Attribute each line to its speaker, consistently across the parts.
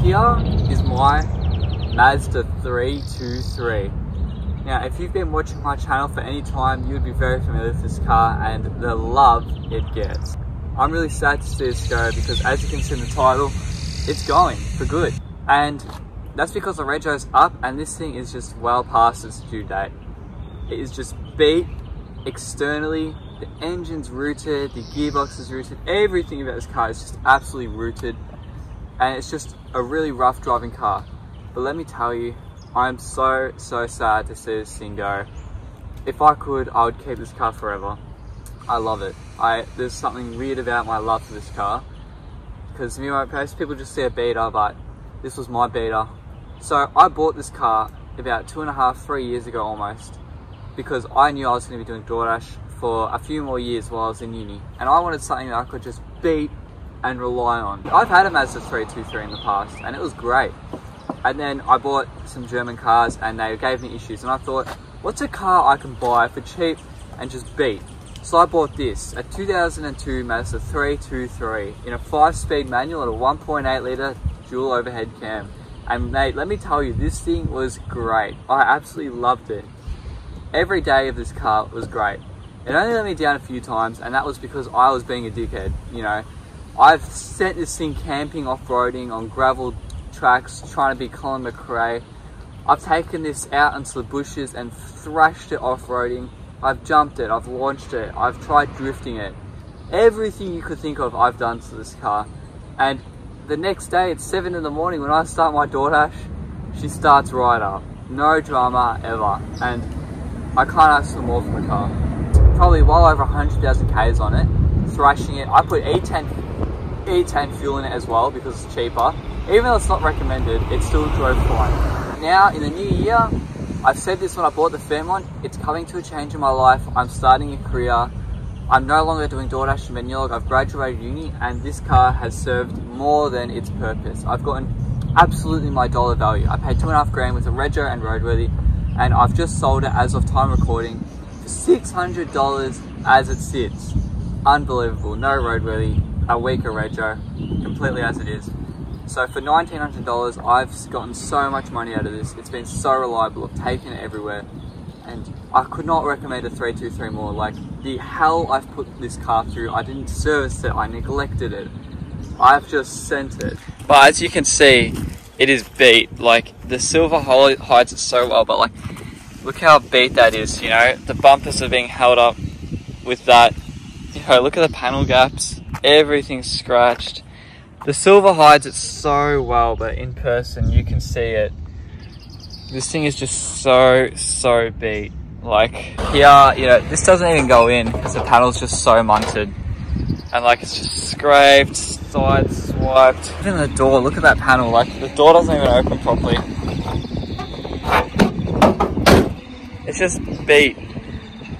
Speaker 1: here is my Mazda 323. Now, if you've been watching my channel for any time, you'd be very familiar with this car and the love it gets. I'm really sad to see this go because, as you can see in the title, it's going for good. And that's because the rego's up and this thing is just well past its due date. It is just beat externally. The engine's rooted, the gearbox is rooted, everything about this car is just absolutely rooted. And it's just a really rough driving car. But let me tell you, I'm so sad to see this thing go. If I could, I would keep this car forever. I love it. There's something weird about my love for this car. Because most people just see a beater, but this was my beater. So I bought this car about 2.5, 3 years ago almost, because I knew I was going to be doing DoorDash for a few more years while I was in uni. And I wanted something that I could just beat and rely on. I've had a Mazda 323 in the past and it was great. And then I bought some German cars and they gave me issues. And I thought, what's a car I can buy for cheap and just beat? So I bought this, a 2002 Mazda 323 in a 5-speed manual and a 1.8 litre dual overhead cam. And mate, let me tell you, this thing was great. I absolutely loved it. Every day of this car was great. It only let me down a few times, and that was because I was being a dickhead, you know. I've sent this thing camping, off-roading, on gravel tracks, trying to be Colin McRae. I've taken this out into the bushes and thrashed it off-roading. I've jumped it, I've launched it, I've tried drifting it. Everything you could think of, I've done to this car. And the next day, it's 7 in the morning, when I start my DoorDash, she starts right up. No drama ever. And I can't ask for more from the car. Probably well over 100,000 Ks on it, thrashing it. I put E10 fuel in it as well because it's cheaper. Even though it's not recommended, it still drove fine. Now, in the new year, I've said this when I bought the Fairmont, it's coming to a change in my life. I'm starting a career. I'm no longer doing DoorDash and Menulog. I've graduated uni and this car has served more than its purpose. I've gotten absolutely my dollar value. I paid 2.5 grand with a rego and roadworthy, and I've just sold it as of time recording for $600 as it sits. Unbelievable. No roadworthy, a weaker rego, completely as it is. So for $1,900, I've gotten so much money out of this. It's been so reliable. I've taken it everywhere. And I could not recommend a 323 more. Like, the hell I've put this car through. I didn't service it. I neglected it. I've just sent it. But as you can see, it is beat. Like, the silver hides it so well. But like, look how beat that is, you know? The bumpers are being held up with that. You know, look at the panel gaps. Everything's scratched. The silver hides it so well, but in person you can see it. This thing is just so beat. Like here, you know, this doesn't even go in because the panel's just so munted. And like it's just scraped, side swiped. Even the door, look at that panel, like the door doesn't even open properly. It's just beat.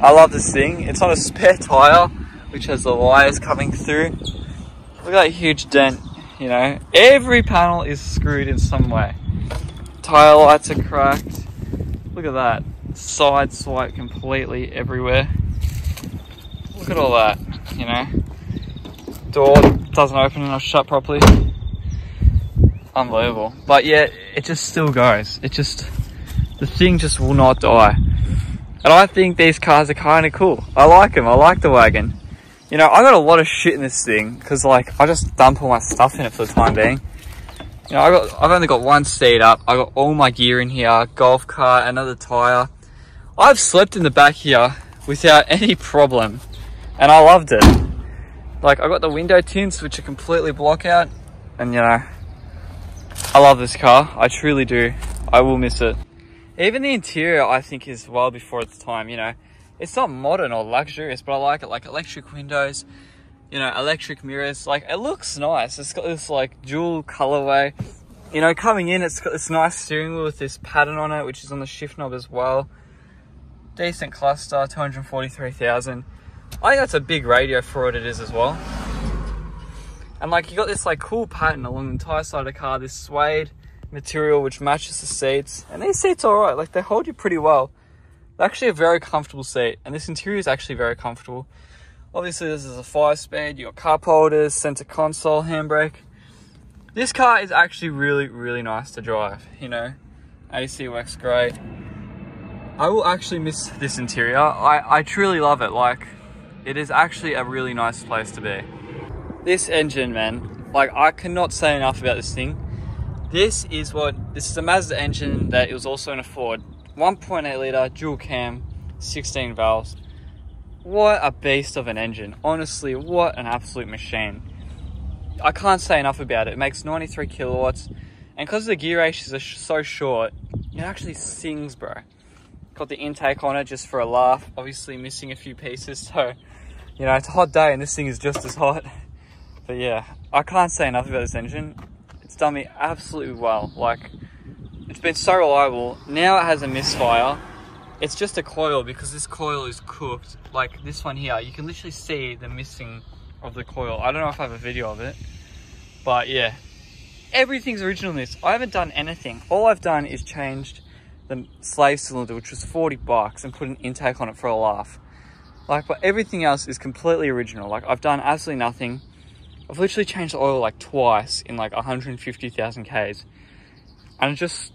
Speaker 1: I love this thing. It's on a spare tyre, which has the wires coming through. Look at that huge dent, you know. Every panel is screwed in some way. Tyre lights are cracked. Look at that. Side swipe completely everywhere. Look at all that, you know. Door doesn't open and shut properly. Unbelievable. But yeah, it just still goes. It just, the thing just will not die. And I think these cars are kind of cool. I like them. I like the wagon. You know, I got a lot of shit in this thing because, like, I just dump all my stuff in it for the time being. You know, I've only got one seat up. I got all my gear in here, golf cart, another tire. I've slept in the back here without any problem, and I loved it. Like, I got the window tints, which are completely block out, and you know, I love this car. I truly do. I will miss it. Even the interior, I think, is well before its time. You know, it's not modern or luxurious, but I like it. Like electric windows, you know, electric mirrors. Like, it looks nice. It's got this like dual colorway. You know, coming in, it's got this nice steering wheel with this pattern on it, which is on the shift knob as well. Decent cluster, 243,000. I think that's a big radio for what it is as well. And like, you got this like cool pattern along the entire side of the car, this suede material which matches the seats. And these seats are alright, like they hold you pretty well. They're actually a very comfortable seat, and this interior is actually very comfortable. Obviously this is a 5-speed, you got cup holders, center console, handbrake. This car is actually really nice to drive, you know. AC works great. I will actually miss this interior. I truly love it. Like, it is actually a really nice place to be. This engine, man, like, I cannot say enough about this thing. This is a Mazda engine that it was also in a Ford. 1.8 litre, dual cam, 16 valves. What a beast of an engine. Honestly, what an absolute machine. I can't say enough about it. It makes 93 kilowatts. And because the gear ratios are so short, it actually sings, bro. Got the intake on it just for a laugh. Obviously missing a few pieces, so, you know, it's a hot day and this thing is just as hot. But yeah, I can't say enough about this engine. It's done me absolutely well. Like, it's been so reliable. Now it has a misfire. It's just a coil because this coil is cooked. Like this one here, you can literally see the missing of the coil. I don't know if I have a video of it, but yeah, everything's original in this. I haven't done anything. All I've done is changed the slave cylinder, which was 40 bucks, and put an intake on it for a laugh. Like, but everything else is completely original. Like, I've done absolutely nothing. I've literally changed the oil like twice in like 150,000 Ks, and it just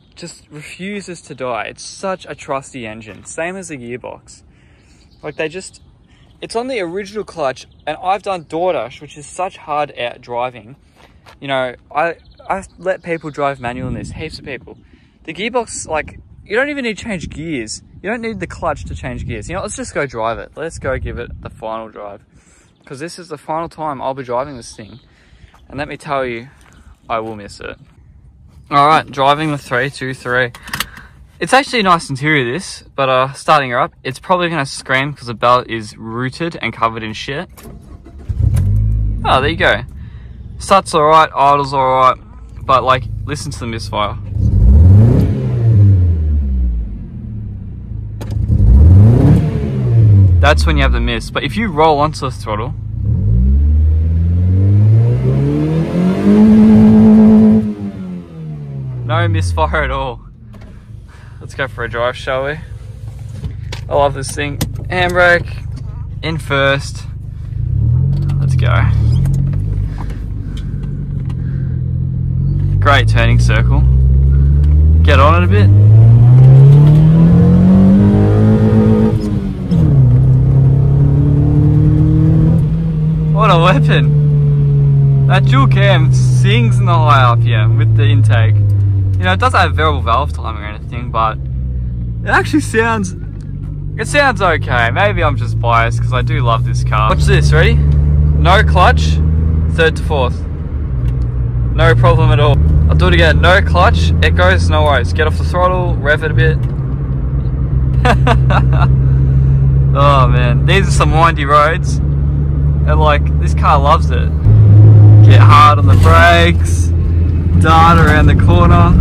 Speaker 1: refuses to die. It's such a trusty engine, same as the gearbox. Like, it's on the original clutch, and I've done DoorDash, which is such hard out driving. You know, I let people drive manual in this, heaps of people. The gearbox, like, you don't even need to change gears. You don't need the clutch to change gears. You know, let's just go drive it. Let's go give it the final drive. Because this is the final time I'll be driving this thing. And let me tell you, I will miss it. Alright, driving the 323. It's actually a nice interior, this, but starting her up, it's probably going to scream because the belt is rooted and covered in shit. Oh, there you go. Starts alright, idle's alright, but like, listen to the misfire. That's when you have the miss, but if you roll onto the throttle, no misfire at all. Let's go for a drive, shall we? I love this thing. Handbrake in first. Let's go. Great turning circle. Get on it a bit. What a weapon. That dual cam sings in the high RPM with the intake. You know, it doesn't have variable valve timing or anything, but it actually sounds okay. Maybe I'm just biased because I do love this car. Watch this, ready? No clutch, third to fourth. No problem at all. I'll do it again, no clutch, it goes, no worries. Get off the throttle, rev it a bit. Oh man, these are some windy roads. And like, this car loves it. Get hard on the brakes, dart around the corner.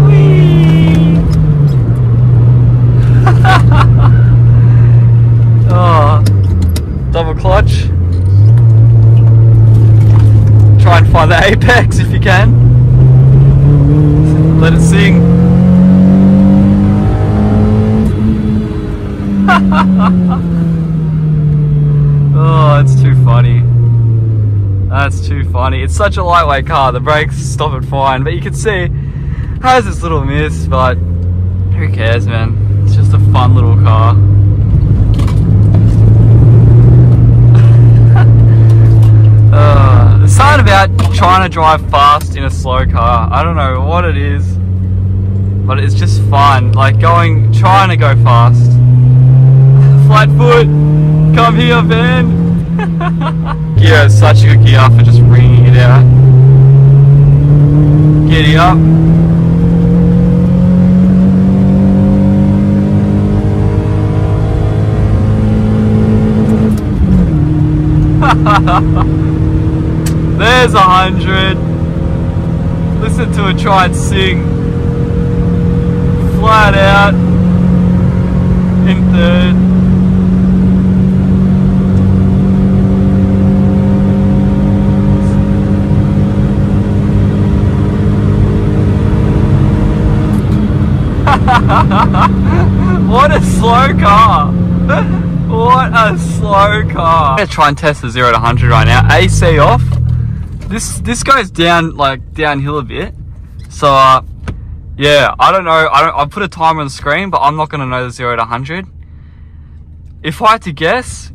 Speaker 1: Whee! Oh, double clutch. Try and find the apex if you can. Let it sing. Oh, it's too funny. That's too funny. It's such a lightweight car, the brakes stop it fine, but you can see it has this little miss, but who cares, man? It's just a fun little car. There's something about trying to drive fast in a slow car. I don't know what it is, but it's just fun. Like trying to go fast. Flat foot, come here, man. Gear is such a good gear for just ringing it out. Giddy up. There's 100. Listen to it try and sing. Flat out. In third. What a slow car. What a slow car. I'm going to try and test the 0 to 100 right now. AC off. This goes down, like, downhill a bit. So, yeah, I don't know. I put a timer on the screen, but I'm not going to know the 0 to 100. If I had to guess,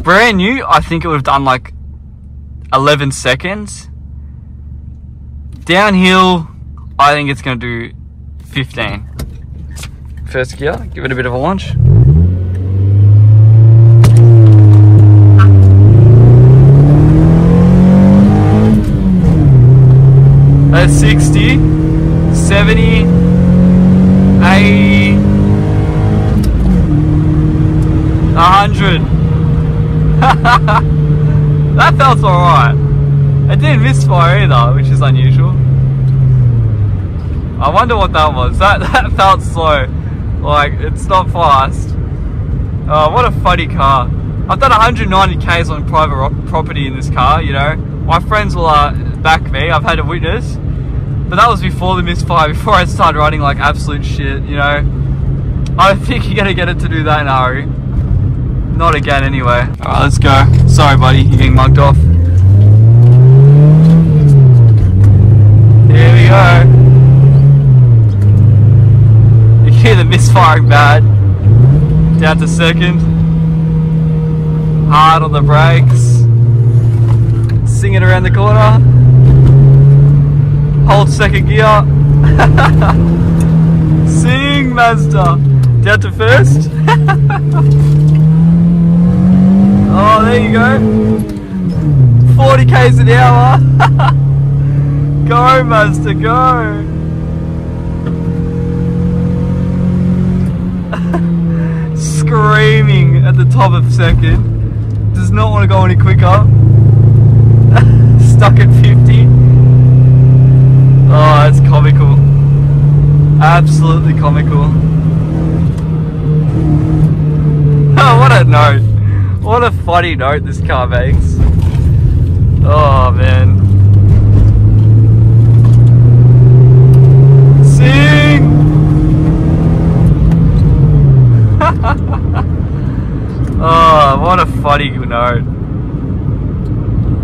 Speaker 1: brand new, I think it would have done like 11 seconds. Downhill, I think it's going to do 15. First gear, give it a bit of a launch. That's 60, 70, 80, 100. That felt alright. It didn't misfire either, which is unusual. I wonder what that was. That felt slow. Like, it's not fast. Oh, what a funny car. I've done 190 Ks on private property in this car, you know. My friends will back me, I've had a witness. But that was before the misfire, before I started riding like absolute shit, you know. I don't think you're gonna get it to do that in a hurry. Not again anyway. Alright, let's go. Sorry buddy, you're getting mugged off. Here we go. You can hear the misfiring bad. Down to second. Hard on the brakes. Sing it around the corner. Hold second gear. Sing Mazda. Down to first. Oh, there you go. 40 Ks an hour. Go Mazda, go. Screaming at the top of second. Does not want to go any quicker. Stuck at 50. Oh, it's comical. Absolutely comical. Oh, what a note. What a funny note this car makes. Oh, man. Sing! Oh, what a funny note.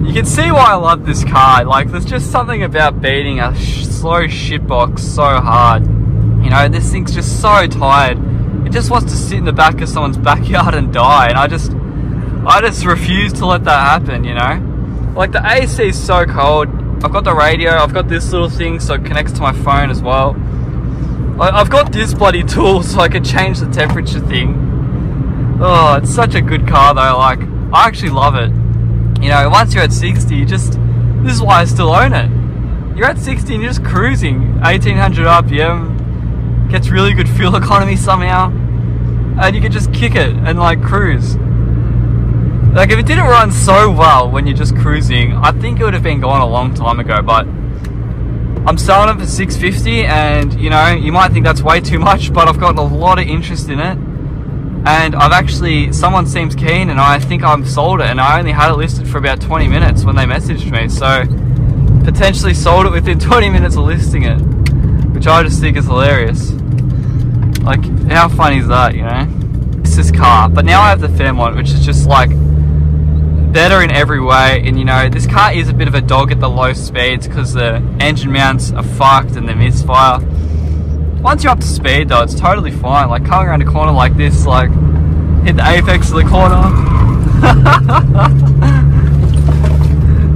Speaker 1: You can see why I love this car. Like, there's just something about beating a slow shitbox so hard. You know, this thing's just so tired. It just wants to sit in the back of someone's backyard and die. And I just refuse to let that happen, you know? Like, the AC is so cold. I've got the radio, I've got this little thing so it connects to my phone as well. I've got this bloody tool so I can change the temperature thing. Oh, it's such a good car though. Like, I actually love it. You know, once you're at 60, you just, this is why I still own it. You're at 60 and you're just cruising, 1800 RPM, gets really good fuel economy somehow, and you can just kick it and like cruise. Like, if it didn't run so well when you're just cruising, I think it would have been gone a long time ago, but I'm selling it for $650, and you know, you might think that's way too much, but I've gotten a lot of interest in it. And I've actually, someone seems keen and I think I've sold it, and I only had it listed for about 20 minutes when they messaged me. So potentially sold it within 20 minutes of listing it, which I just think is hilarious. Like, how funny is that, you know? It's this car, but now I have the Fairmont, which is just like better in every way. And you know, this car is a bit of a dog at the low speeds because the engine mounts are fucked and they misfire. Once you're up to speed though, it's totally fine. Like, coming around a corner like this, like, hit the apex of the corner.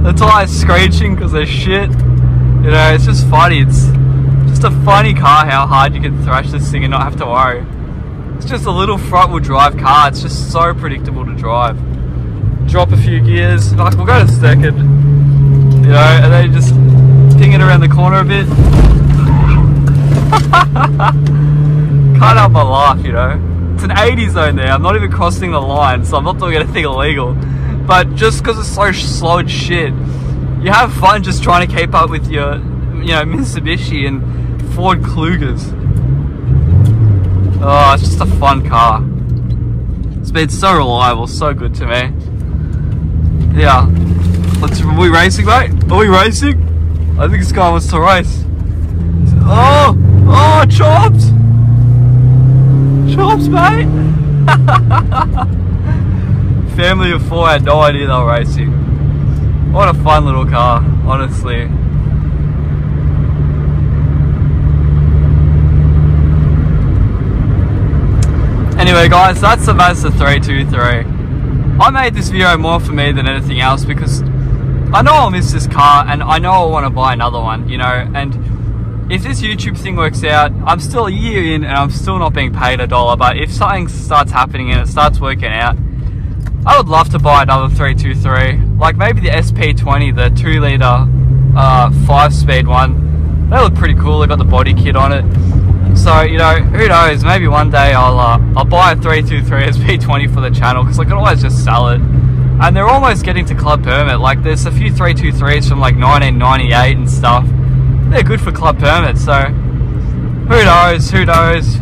Speaker 1: The tyres screeching because they're shit. You know, it's just funny. It's just a funny car how hard you can thrash this thing and not have to worry. It's just a little front wheel drive car. It's just so predictable to drive. Drop a few gears, like, we'll go to second, you know, and then just ping it around the corner a bit. Can't help but laugh, you know. It's an 80 zone there. I'm not even crossing the line, so I'm not doing anything illegal. But just because it's so slow as shit, you have fun just trying to keep up with your, you know, Mitsubishi and Ford Klugers. Oh, it's just a fun car. It's been so reliable, so good to me. Yeah. Are we racing, mate? Are we racing? I think this guy wants to race. Oh! Oh, chops! Chops, mate! Family of 4 had no idea they were racing. What a fun little car, honestly. Anyway guys, that's the Mazda 323. I made this video more for me than anything else because I know I'll miss this car and I know I want to buy another one, you know, and if this YouTube thing works out, I'm still a year in and I'm still not being paid $1, but if something starts happening and it starts working out, I would love to buy another 323, like maybe the SP20, the 2 litre 5-speed one. They look pretty cool, they got the body kit on it. So, you know, who knows, maybe one day I'll buy a 323 SP20 for the channel, because I can always just sell it. And they're almost getting to club permit, like there's a few 323s from like 1998 and stuff. They're good for club permit, so who knows, who knows.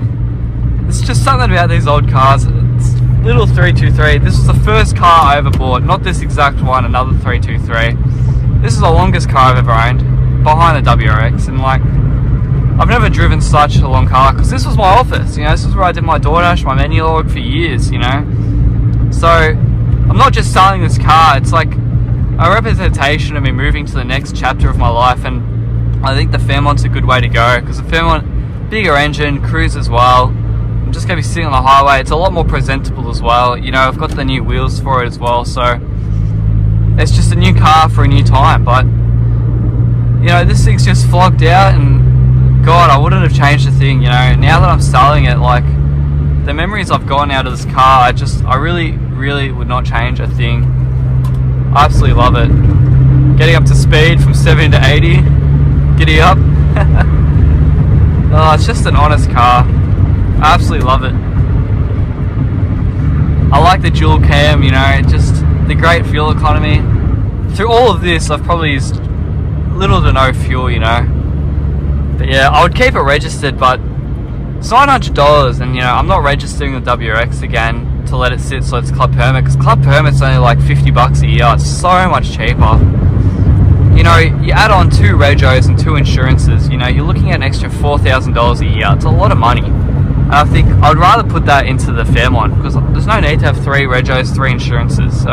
Speaker 1: It's just something about these old cars. It's little 323, this was the first car I ever bought, not this exact one, another 323. This is the longest car I've ever owned, behind the WRX, and like, I've never driven such a long car, because this was my office, you know, this is where I did my DoorDash, my menu log for years, you know. So, I'm not just selling this car, it's like a representation of me moving to the next chapter of my life, and I think the Fairmont's a good way to go, because the Fairmont, bigger engine, cruise as well. I'm just going to be sitting on the highway, it's a lot more presentable as well, you know, I've got the new wheels for it as well, so it's just a new car for a new time, but, you know, this thing's just flogged out, and God, I wouldn't have changed a thing, you know. Now that I'm selling it, like, the memories I've gotten out of this car, I really would not change a thing. I absolutely love it. Getting up to speed from 70 to 80, giddy up. Oh, it's just an honest car. I absolutely love it. I like the dual cam, you know, just the great fuel economy. Through all of this, I've probably used little to no fuel, you know. But yeah, I would keep it registered, but it's $900, and you know, I'm not registering the WRX again to let it sit so it's club permit, because club permit's only like $50 a year. It's so much cheaper. You know, you add on 2 regos and 2 insurances, you know, you're looking at an extra $4,000 a year. It's a lot of money. And I think I'd rather put that into the Fairmont, because there's no need to have 3 regos, 3 insurances. So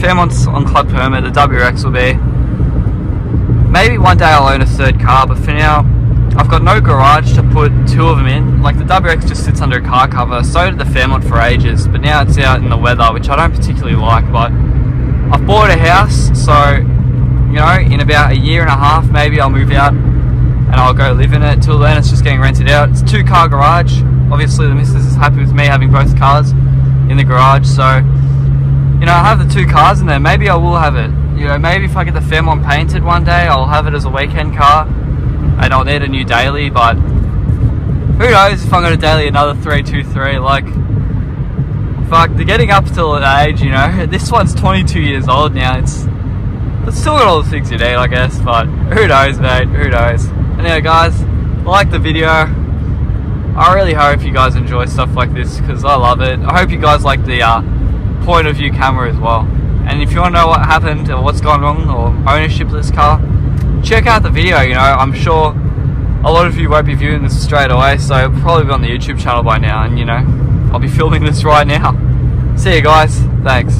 Speaker 1: Fairmont's on club permit, the WRX will be. Maybe one day I'll own a 3rd car, but for now, I've got no garage to put 2 of them in. Like, the WRX just sits under a car cover, so did the Fairmont for ages, but now it's out in the weather, which I don't particularly like, but I've bought a house, so, you know, in about a year and a half, maybe I'll move out, and I'll go live in it. Till then, it's just getting rented out. It's a 2-car garage. Obviously, the missus is happy with me having both cars in the garage, so, you know, I have the 2 cars in there. Maybe I will have it. You know, maybe if I get the Fairmont painted one day, I'll have it as a weekend car, and I'll need a new daily, but who knows if I'm going to daily another 323, like, fuck, they're getting up to the age, you know, this one's 22 years old now, it's still got all the things you need, I guess, but who knows, mate, who knows. Anyway, guys, like the video, I really hope you guys enjoy stuff like this, because I love it. I hope you guys like the point of view camera as well. And if you want to know what happened or what's gone wrong or ownership of this car, check out the video, you know. I'm sure a lot of you won't be viewing this straight away, so it'll probably be on the YouTube channel by now, and you know, I'll be filming this right now. See you guys, thanks.